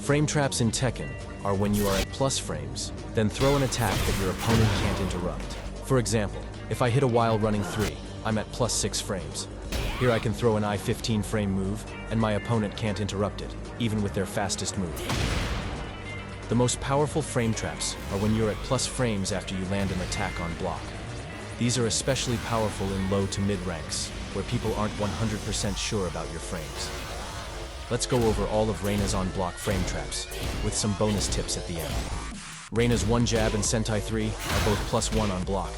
Frame traps in Tekken are when you are at plus frames, then throw an attack that your opponent can't interrupt. For example, if I hit a while running 3, I'm at plus 6 frames. Here I can throw an I-15 frame move, and my opponent can't interrupt it, even with their fastest move. The most powerful frame traps are when you're at plus frames after you land an attack on block. These are especially powerful in low to mid ranks, where people aren't 100% sure about your frames. Let's go over all of Reina's on-block frame traps, with some bonus tips at the end. Reina's 1 jab and Sentai 3 are both +1 on block.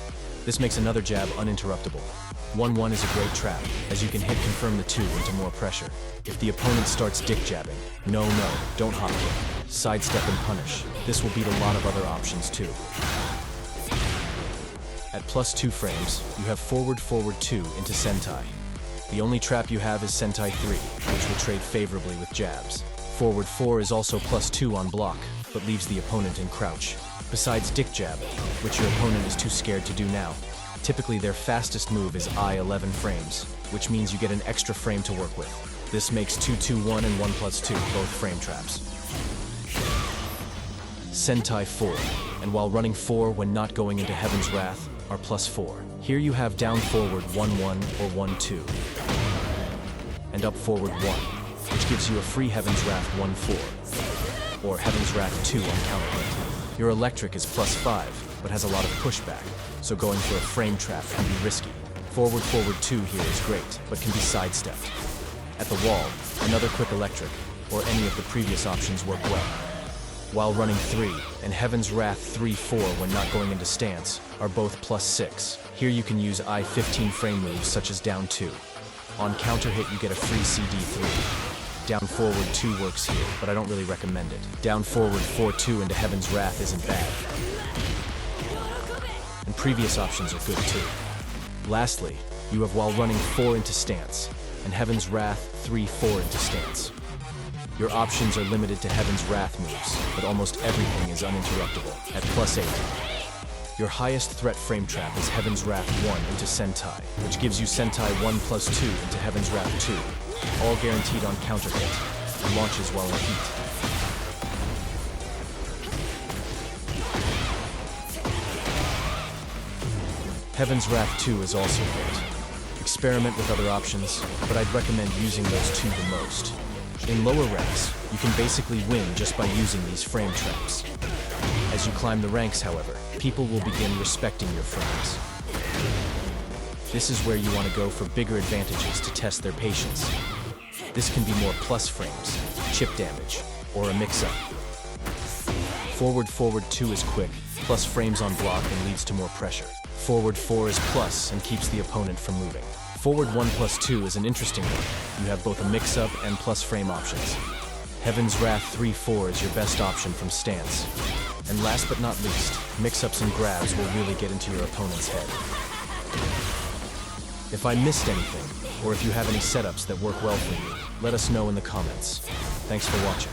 This makes another jab uninterruptible. 1-1 is a great trap, as you can hit confirm the 2 into more pressure. If the opponent starts dick jabbing, no, don't hop kick. Sidestep and punish. This will beat a lot of other options too. At +2 frames, you have forward 2 into Sentai. The only trap you have is Sentai 3, which will trade favorably with jabs. Forward 4 is also +2 on block, but leaves the opponent in crouch. Besides dick jab, which your opponent is too scared to do now. Typically their fastest move is I-11 frames, which means you get an extra frame to work with. This makes 2-2-1 and 1+2 both frame traps. Sentai 4, and while running 4 when not going into Heaven's Wrath, are +4. Here you have down forward 1-1 or 1-2, and up forward 1, which gives you a free Heaven's Wrath 1-4, or Heaven's Wrath 2 on counter hit. Your electric is +5, but has a lot of pushback, so going for a frame trap can be risky. Forward 2 here is great, but can be sidestepped. At the wall, another quick electric, or any of the previous options work well. While running 3, and Heaven's Wrath 3-4 when not going into stance, are both +6. Here you can use I-15 frame moves such as down 2. On counter hit you get a free CD3. Down forward 2 works here, but I don't really recommend it. Down forward 4-2 into Heaven's Wrath isn't bad. And previous options are good too. Lastly, you have while running 4 into stance, and Heaven's Wrath 3-4 into stance. Your options are limited to Heaven's Wrath moves, but almost everything is uninterruptible. At +8, your highest threat frame trap is Heaven's Wrath 1 into Sentai, which gives you Sentai 1+2 into Heaven's Wrath 2, all guaranteed on counter hit, and launches while in heat. Heaven's Wrath 2 is also great. Experiment with other options, but I'd recommend using those 2 the most. In lower ranks, you can basically win just by using these frame traps. As you climb the ranks, however, people will begin respecting your frames. This is where you want to go for bigger advantages to test their patience. This can be more plus frames, chip damage, or a mix-up. Forward 2 is quick, plus frames on block and leads to more pressure. Forward 4 is plus and keeps the opponent from moving. Forward 1+2 is an interesting one. You have both a mix-up and plus frame options. Heaven's Wrath 3-4 is your best option from stance. And last but not least, mix-ups and grabs will really get into your opponent's head. If I missed anything, or if you have any setups that work well for you, let us know in the comments. Thanks for watching.